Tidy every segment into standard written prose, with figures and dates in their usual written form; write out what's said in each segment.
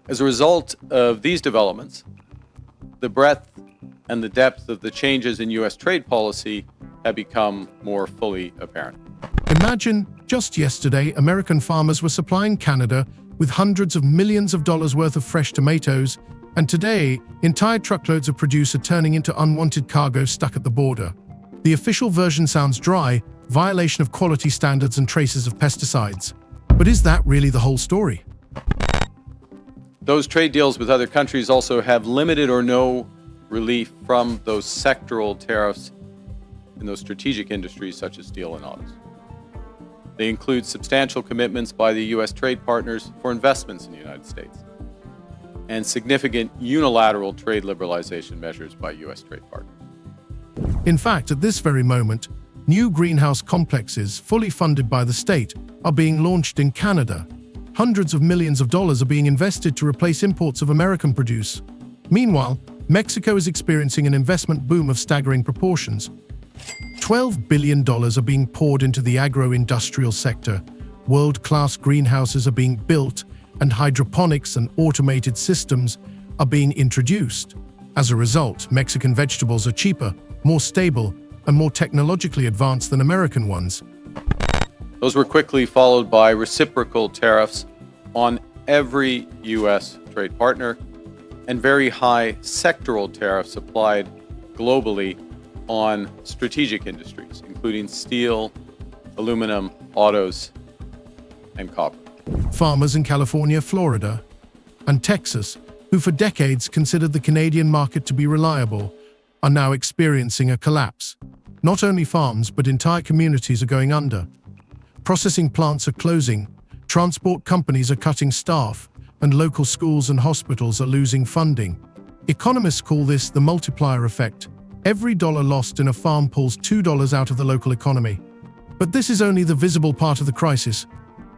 As a result of these developments, the breadth and the depth of the changes in U.S. trade policy have become more fully apparent. Imagine, just yesterday, American farmers were supplying Canada with hundreds of millions of dollars worth of fresh tomatoes, and today, entire truckloads of produce are turning into unwanted cargo stuck at the border. The official version sounds dry, violation of quality standards and traces of pesticides. But is that really the whole story? Those trade deals with other countries also have limited or no relief from those sectoral tariffs in those strategic industries such as steel and autos. They include substantial commitments by the U.S. trade partners for investments in the United States and significant unilateral trade liberalization measures by U.S. trade partners. In fact, at this very moment, new greenhouse complexes, fully funded by the state, are being launched in Canada. Hundreds of millions of dollars are being invested to replace imports of American produce. Meanwhile, Mexico is experiencing an investment boom of staggering proportions. $12 billion are being poured into the agro-industrial sector. World-class greenhouses are being built, and hydroponics and automated systems are being introduced. As a result, Mexican vegetables are cheaper, more stable, and more technologically advanced than American ones. Those were quickly followed by reciprocal tariffs on every U.S. trade partner and very high sectoral tariffs applied globally on strategic industries, including steel, aluminum, autos, and copper. Farmers in California, Florida, and Texas, who for decades considered the Canadian market to be reliable, are now experiencing a collapse. Not only farms, but entire communities are going under. Processing plants are closing, transport companies are cutting staff, and local schools and hospitals are losing funding. Economists call this the multiplier effect. Every dollar lost in a farm pulls $2 out of the local economy. But this is only the visible part of the crisis.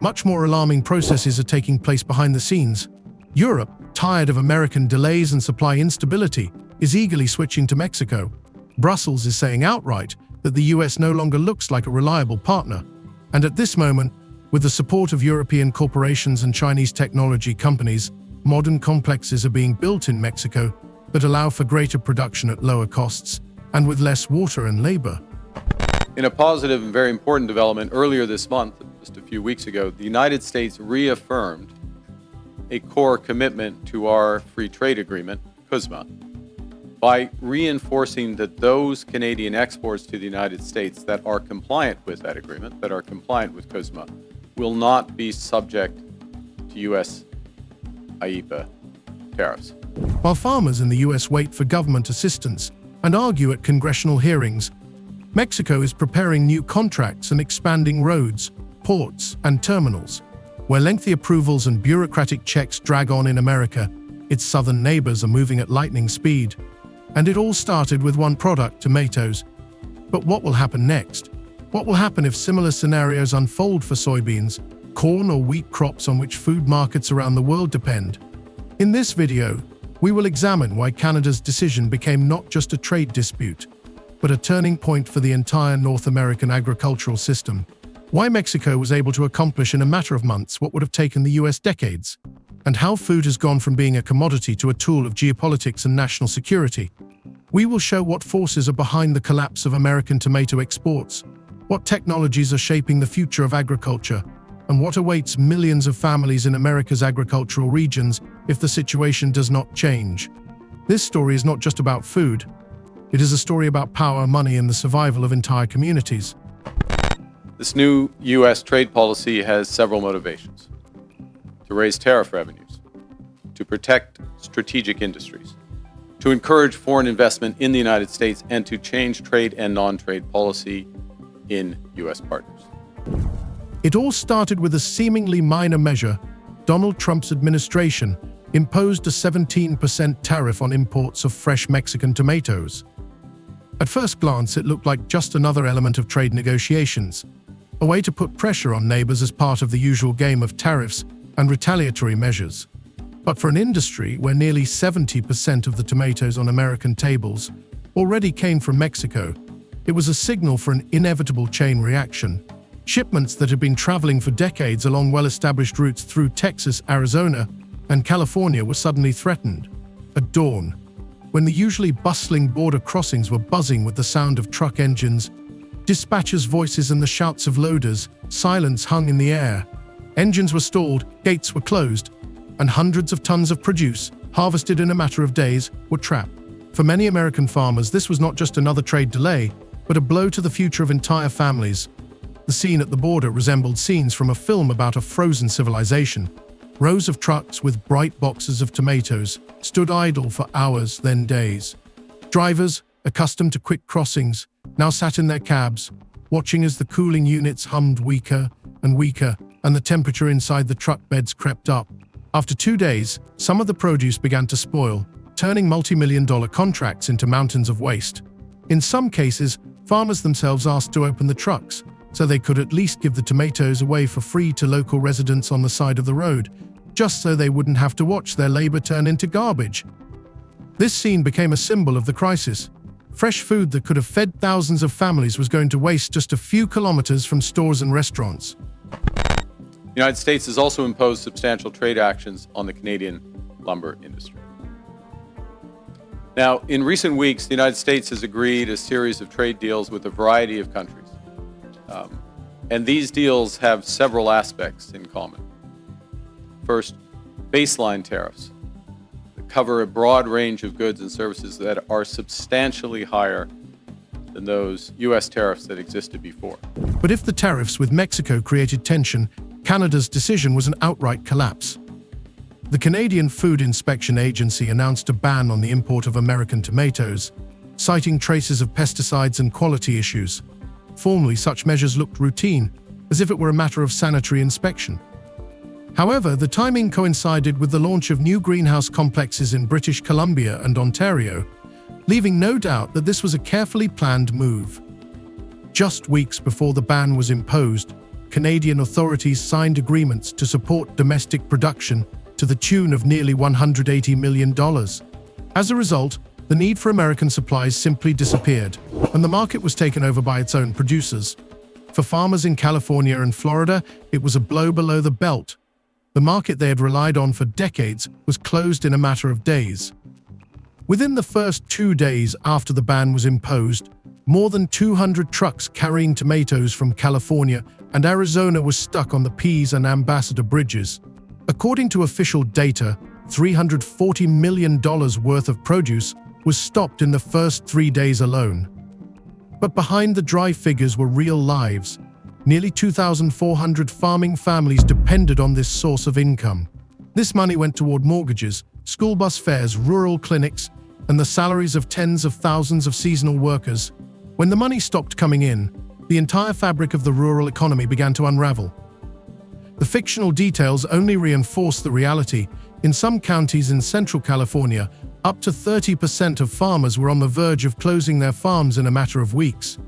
Much more alarming processes are taking place behind the scenes. Europe, tired of American delays and supply instability, is eagerly switching to Mexico. Brussels is saying outright that the US no longer looks like a reliable partner. And at this moment, with the support of European corporations and Chinese technology companies, modern complexes are being built in Mexico that allow for greater production at lower costs and with less water and labor. In a positive and very important development earlier this month, just a few weeks ago, the United States reaffirmed a core commitment to our free trade agreement, CUSMA, by reinforcing that those Canadian exports to the United States that are compliant with that agreement, that are compliant with CUSMA, will not be subject to U.S. IEEPA tariffs. While farmers in the US wait for government assistance and argue at congressional hearings, Mexico is preparing new contracts and expanding roads, ports, and terminals. Where lengthy approvals and bureaucratic checks drag on in America, its southern neighbors are moving at lightning speed. And it all started with one product, tomatoes. But what will happen next? What will happen if similar scenarios unfold for soybeans, corn or wheat crops on which food markets around the world depend? In this video, we will examine why Canada's decision became not just a trade dispute, but a turning point for the entire North American agricultural system. Why Mexico was able to accomplish in a matter of months what would have taken the US decades, and how food has gone from being a commodity to a tool of geopolitics and national security. We will show what forces are behind the collapse of American tomato exports, what technologies are shaping the future of agriculture, and what awaits millions of families in America's agricultural regions if the situation does not change. This story is not just about food. It is a story about power, money, and the survival of entire communities. This new U.S. trade policy has several motivations: to raise tariff revenues, to protect strategic industries, to encourage foreign investment in the United States, and to change trade and non-trade policy in U.S. partners. It all started with a seemingly minor measure. Donald Trump's administration imposed a 17% tariff on imports of fresh Mexican tomatoes. At first glance, it looked like just another element of trade negotiations, a way to put pressure on neighbors as part of the usual game of tariffs and retaliatory measures. But for an industry where nearly 70% of the tomatoes on American tables already came from Mexico, it was a signal for an inevitable chain reaction. Shipments that had been traveling for decades along well-established routes through Texas, Arizona, and California were suddenly threatened. At dawn, when the usually bustling border crossings were buzzing with the sound of truck engines, dispatchers' voices and the shouts of loaders, silence hung in the air. Engines were stalled, gates were closed, and hundreds of tons of produce, harvested in a matter of days, were trapped. For many American farmers, this was not just another trade delay, but a blow to the future of entire families. The scene at the border resembled scenes from a film about a frozen civilization. Rows of trucks with bright boxes of tomatoes stood idle for hours, then days. Drivers, accustomed to quick crossings, now sat in their cabs, watching as the cooling units hummed weaker and weaker, and the temperature inside the truck beds crept up. After 2 days, some of the produce began to spoil, turning multi-million-dollar contracts into mountains of waste. In some cases, farmers themselves asked to open the trucks, so they could at least give the tomatoes away for free to local residents on the side of the road, just so they wouldn't have to watch their labor turn into garbage. This scene became a symbol of the crisis. Fresh food that could have fed thousands of families was going to waste just a few kilometers from stores and restaurants. The United States has also imposed substantial trade actions on the Canadian lumber industry. Now, in recent weeks, the United States has agreed a series of trade deals with a variety of countries. And these deals have several aspects in common. First, baseline tariffs that cover a broad range of goods and services that are substantially higher than those U.S. tariffs that existed before. But if the tariffs with Mexico created tension, Canada's decision was an outright collapse. The Canadian Food Inspection Agency announced a ban on the import of American tomatoes, citing traces of pesticides and quality issues. Formerly, such measures looked routine, as if it were a matter of sanitary inspection. However, the timing coincided with the launch of new greenhouse complexes in British Columbia and Ontario, leaving no doubt that this was a carefully planned move. Just weeks before the ban was imposed, Canadian authorities signed agreements to support domestic production to the tune of nearly $180 million. As a result, the need for American supplies simply disappeared, and the market was taken over by its own producers. For farmers in California and Florida, it was a blow below the belt. The market they had relied on for decades was closed in a matter of days. Within the first 2 days after the ban was imposed, more than 200 trucks carrying tomatoes from California and Arizona were stuck on the Pease and Ambassador bridges. According to official data, $340 million worth of produce was stopped in the first 3 days alone. But behind the dry figures were real lives. Nearly 2,400 farming families depended on this source of income. This money went toward mortgages, school bus fares, rural clinics, and the salaries of tens of thousands of seasonal workers. When the money stopped coming in, the entire fabric of the rural economy began to unravel. The fictional details only reinforced the reality. In some counties in central California, up to 30% of farmers were on the verge of closing their farms in a matter of weeks.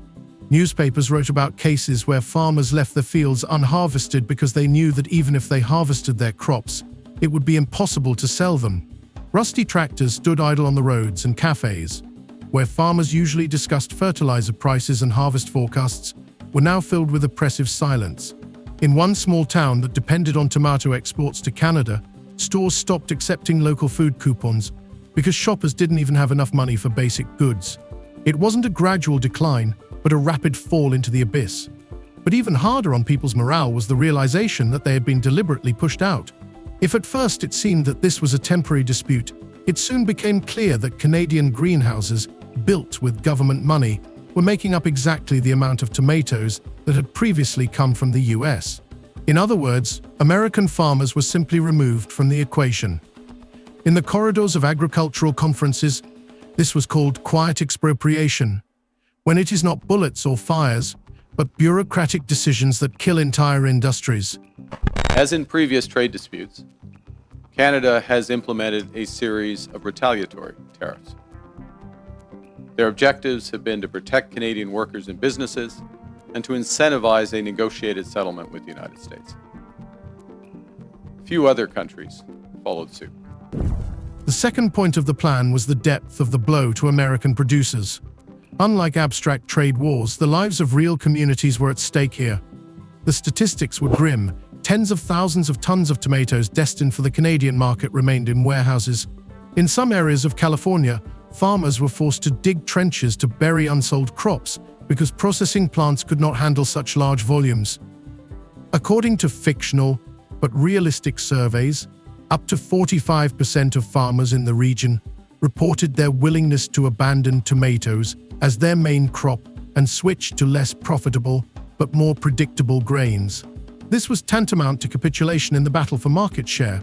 Newspapers wrote about cases where farmers left their fields unharvested because they knew that even if they harvested their crops, it would be impossible to sell them. Rusty tractors stood idle on the roads, and cafes, where farmers usually discussed fertilizer prices and harvest forecasts, were now filled with oppressive silence. In one small town that depended on tomato exports to Canada, stores stopped accepting local food coupons because shoppers didn't even have enough money for basic goods. It wasn't a gradual decline, but a rapid fall into the abyss. But even harder on people's morale was the realization that they had been deliberately pushed out. If at first it seemed that this was a temporary dispute, it soon became clear that Canadian greenhouses, built with government money, were making up exactly the amount of tomatoes that had previously come from the US. In other words, American farmers were simply removed from the equation. In the corridors of agricultural conferences, this was called quiet expropriation, when it is not bullets or fires, but bureaucratic decisions that kill entire industries. As in previous trade disputes, Canada has implemented a series of retaliatory tariffs. Their objectives have been to protect Canadian workers and businesses and to incentivize a negotiated settlement with the United States. Few other countries followed suit. The second point of the plan was the depth of the blow to American producers. Unlike abstract trade wars, the lives of real communities were at stake here. The statistics were grim. tens of thousands of tons of tomatoes destined for the Canadian market remained in warehouses. In some areas of California, farmers were forced to dig trenches to bury unsold crops because processing plants could not handle such large volumes. According to fictional but realistic surveys, up to 45% of farmers in the region reported their willingness to abandon tomatoes as their main crop and switch to less profitable but more predictable grains. This was tantamount to capitulation in the battle for market share.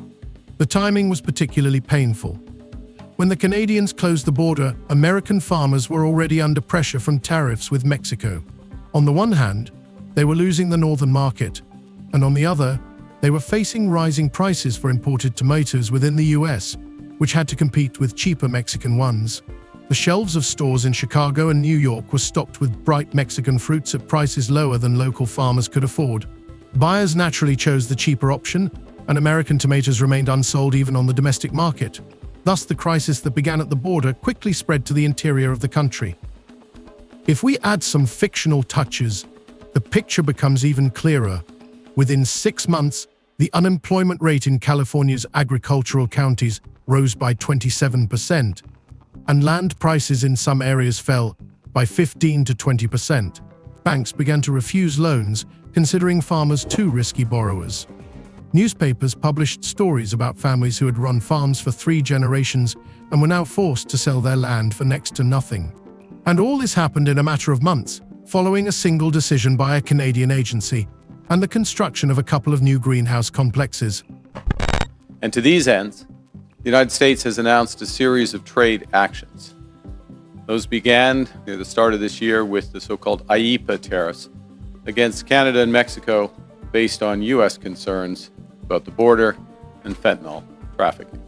The timing was particularly painful. When the Canadians closed the border, American farmers were already under pressure from tariffs with Mexico. On the one hand, they were losing the northern market, and on the other, they were facing rising prices for imported tomatoes within the US, which had to compete with cheaper Mexican ones. The shelves of stores in Chicago and New York were stocked with bright Mexican fruits at prices lower than local farmers could afford. Buyers naturally chose the cheaper option, and American tomatoes remained unsold even on the domestic market. Thus, the crisis that began at the border quickly spread to the interior of the country. If we add some fictional touches, the picture becomes even clearer. Within 6 months, the unemployment rate in California's agricultural counties rose by 27%, and land prices in some areas fell by 15 to 20%. Banks began to refuse loans, considering farmers too risky borrowers. Newspapers published stories about families who had run farms for 3 generations and were now forced to sell their land for next to nothing. And all this happened in a matter of months, following a single decision by a Canadian agency and the construction of a couple of new greenhouse complexes. And to these ends, the United States has announced a series of trade actions. Those began near the start of this year with the so-called IEEPA tariffs against Canada and Mexico based on U.S. concerns about the border and fentanyl trafficking.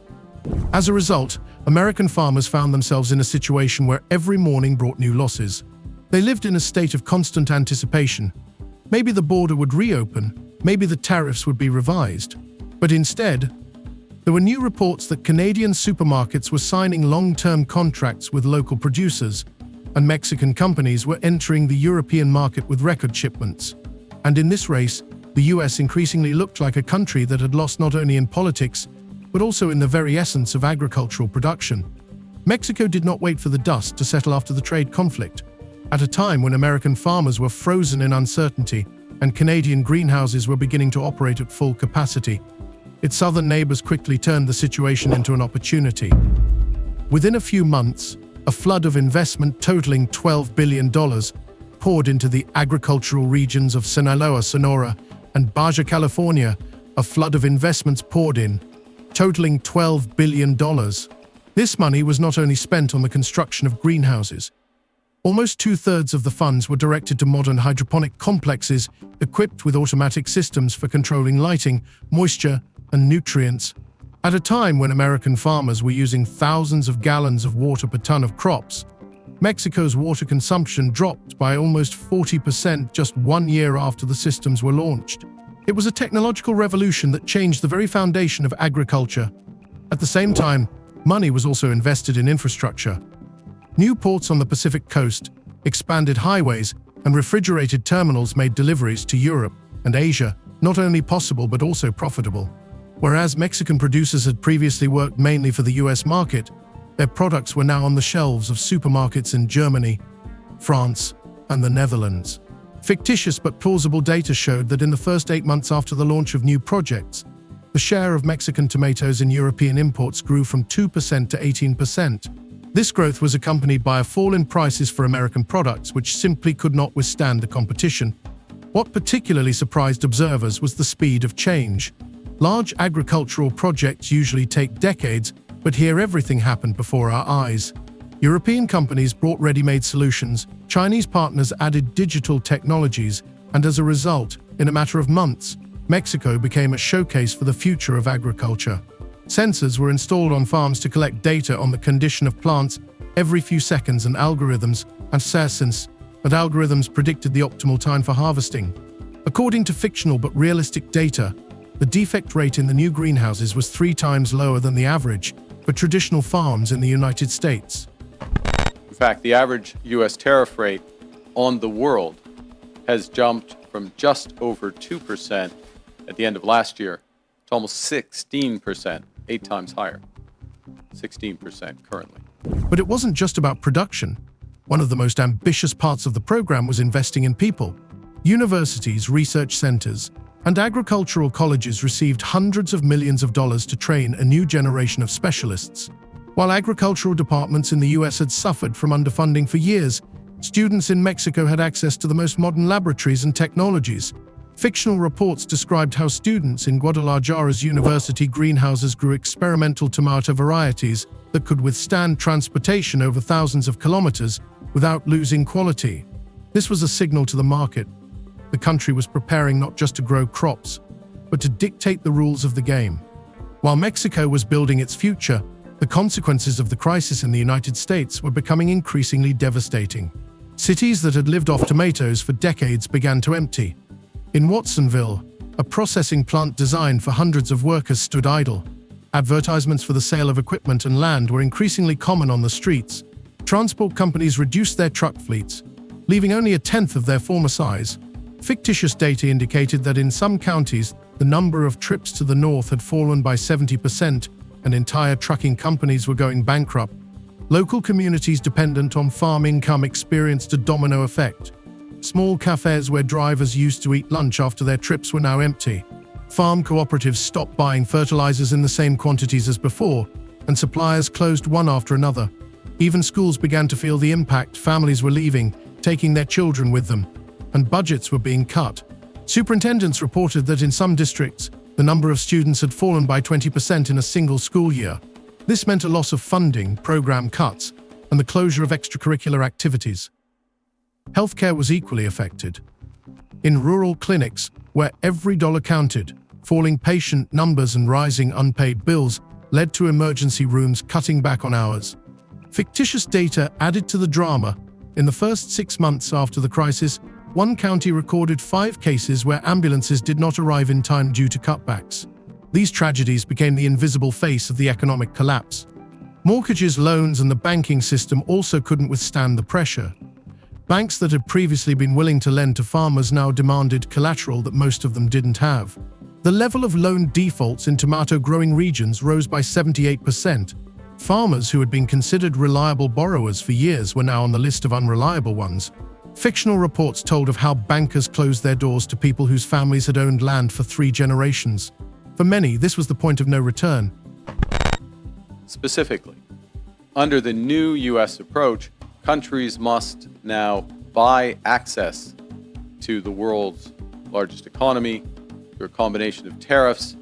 As a result, American farmers found themselves in a situation where every morning brought new losses. They lived in a state of constant anticipation. Maybe the border would reopen, maybe the tariffs would be revised. But instead, there were new reports that Canadian supermarkets were signing long-term contracts with local producers, and Mexican companies were entering the European market with record shipments. And in this race, the US increasingly looked like a country that had lost not only in politics, but also in the very essence of agricultural production. Mexico did not wait for the dust to settle after the trade conflict. At a time when American farmers were frozen in uncertainty and Canadian greenhouses were beginning to operate at full capacity, its southern neighbors quickly turned the situation into an opportunity. Within a few months, a flood of investment totaling $12 billion poured into the agricultural regions of Sinaloa, Sonora, and Baja California. A flood of investments poured in, totaling $12 billion. This money was not only spent on the construction of greenhouses. Almost 2/3 of the funds were directed to modern hydroponic complexes equipped with automatic systems for controlling lighting, moisture, and nutrients. At a time when American farmers were using thousands of gallons of water per ton of crops, Mexico's water consumption dropped by almost 40% just 1 year after the systems were launched. It was a technological revolution that changed the very foundation of agriculture. At the same time, money was also invested in infrastructure. New ports on the Pacific coast, expanded highways, and refrigerated terminals made deliveries to Europe and Asia not only possible but also profitable. Whereas Mexican producers had previously worked mainly for the US market, their products were now on the shelves of supermarkets in Germany, France, and the Netherlands. Fictitious but plausible data showed that in the first 8 months after the launch of new projects, the share of Mexican tomatoes in European imports grew from 2% to 18%. This growth was accompanied by a fall in prices for American products, which simply could not withstand the competition. What particularly surprised observers was the speed of change. Large agricultural projects usually take decades, but here everything happened before our eyes. European companies brought ready-made solutions, Chinese partners added digital technologies, and as a result, in a matter of months, Mexico became a showcase for the future of agriculture. Sensors were installed on farms to collect data on the condition of plants every few seconds, and algorithms predicted the optimal time for harvesting. According to fictional but realistic data, the defect rate in the new greenhouses was 3 times lower than the average for traditional farms in the United States. In fact, the average U.S. tariff rate on the world has jumped from just over 2% at the end of last year to almost 16%, 8 times higher. 16% currently. But it wasn't just about production. One of the most ambitious parts of the program was investing in people. Universities, research centers, and agricultural colleges received hundreds of millions of dollars to train a new generation of specialists. While agricultural departments in the US had suffered from underfunding for years, students in Mexico had access to the most modern laboratories and technologies. Fictional reports described how students in Guadalajara's university greenhouses grew experimental tomato varieties that could withstand transportation over thousands of kilometers without losing quality. This was a signal to the market. The country was preparing not just to grow crops, but to dictate the rules of the game. While Mexico was building its future, the consequences of the crisis in the United States were becoming increasingly devastating. Cities that had lived off tomatoes for decades began to empty. In Watsonville, a processing plant designed for hundreds of workers stood idle. Advertisements for the sale of equipment and land were increasingly common on the streets. Transport companies reduced their truck fleets, leaving only a tenth of their former size. Fictitious data indicated that in some counties, the number of trips to the north had fallen by 70%, and entire trucking companies were going bankrupt. Local communities dependent on farm income experienced a domino effect. Small cafes where drivers used to eat lunch after their trips were now empty. Farm cooperatives stopped buying fertilizers in the same quantities as before, and suppliers closed one after another. Even schools began to feel the impact. Families were leaving, taking their children with them, and budgets were being cut. Superintendents reported that in some districts, the number of students had fallen by 20% in a single school year. This meant a loss of funding, program cuts, and the closure of extracurricular activities. Healthcare was equally affected. In rural clinics, where every dollar counted, falling patient numbers and rising unpaid bills led to emergency rooms cutting back on hours. Fictitious data added to the drama. In the first 6 months after the crisis, one county recorded 5 cases where ambulances did not arrive in time due to cutbacks. These tragedies became the invisible face of the economic collapse. Mortgages, loans, and the banking system also couldn't withstand the pressure. Banks that had previously been willing to lend to farmers now demanded collateral that most of them didn't have. The level of loan defaults in tomato-growing regions rose by 78%. Farmers who had been considered reliable borrowers for years were now on the list of unreliable ones. Fictional reports told of how bankers closed their doors to people whose families had owned land for 3 generations. For many, this was the point of no return. Specifically, under the new U.S. approach, countries must now buy access to the world's largest economy through a combination of tariffs,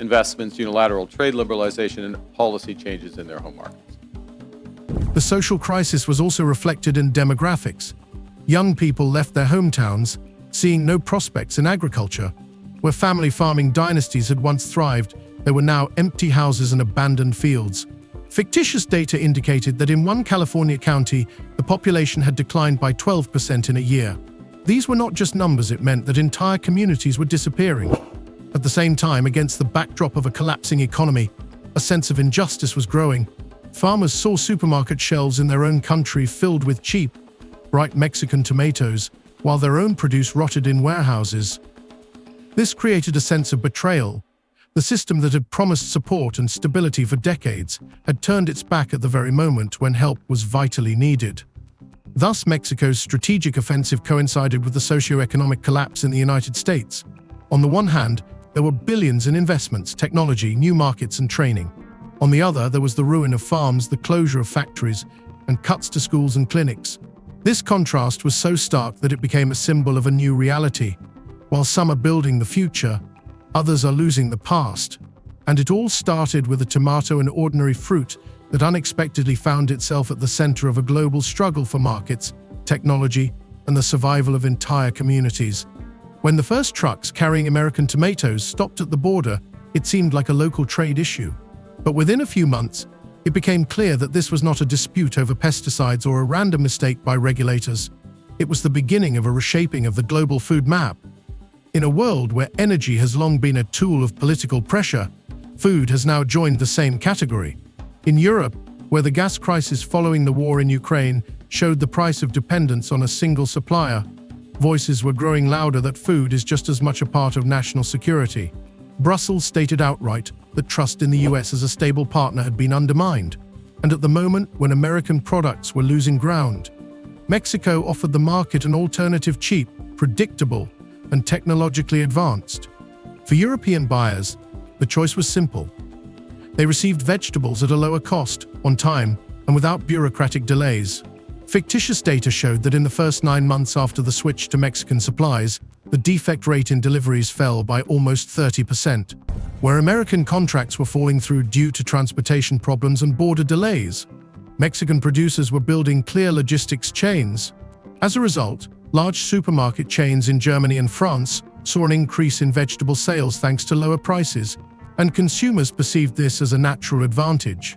investments, unilateral trade liberalization, and policy changes in their home markets. The social crisis was also reflected in demographics. Young people left their hometowns, seeing no prospects in agriculture. Where family farming dynasties had once thrived, there were now empty houses and abandoned fields. Fictitious data indicated that in one California county, the population had declined by 12% in a year. These were not just numbers, it meant that entire communities were disappearing. At the same time, against the backdrop of a collapsing economy, a sense of injustice was growing. Farmers saw supermarket shelves in their own country filled with cheap, bright Mexican tomatoes, while their own produce rotted in warehouses. This created a sense of betrayal. The system that had promised support and stability for decades had turned its back at the very moment when help was vitally needed. Thus, Mexico's strategic offensive coincided with the socio-economic collapse in the United States. On the one hand, there were billions in investments, technology, new markets, and training. On the other, there was the ruin of farms, the closure of factories, and cuts to schools and clinics. This contrast was so stark that it became a symbol of a new reality. While some are building the future, others are losing the past. And it all started with a tomato, an ordinary fruit that unexpectedly found itself at the center of a global struggle for markets, technology, and the survival of entire communities. When the first trucks carrying American tomatoes stopped at the border, it seemed like a local trade issue. But within a few months, it became clear that this was not a dispute over pesticides or a random mistake by regulators. It was the beginning of a reshaping of the global food map. In a world where energy has long been a tool of political pressure, food has now joined the same category. In Europe, where the gas crisis following the war in Ukraine showed the price of dependence on a single supplier, voices were growing louder that food is just as much a part of national security. Brussels stated outright that trust in the US as a stable partner had been undermined, and at the moment when American products were losing ground, Mexico offered the market an alternative cheap, predictable, and technologically advanced. For European buyers, the choice was simple. They received vegetables at a lower cost, on time, and without bureaucratic delays. Fictitious data showed that in the first 9 months after the switch to Mexican supplies, the defect rate in deliveries fell by almost 30%, where American contracts were falling through due to transportation problems and border delays. Mexican producers were building clear logistics chains. As a result, large supermarket chains in Germany and France saw an increase in vegetable sales thanks to lower prices, and consumers perceived this as a natural advantage.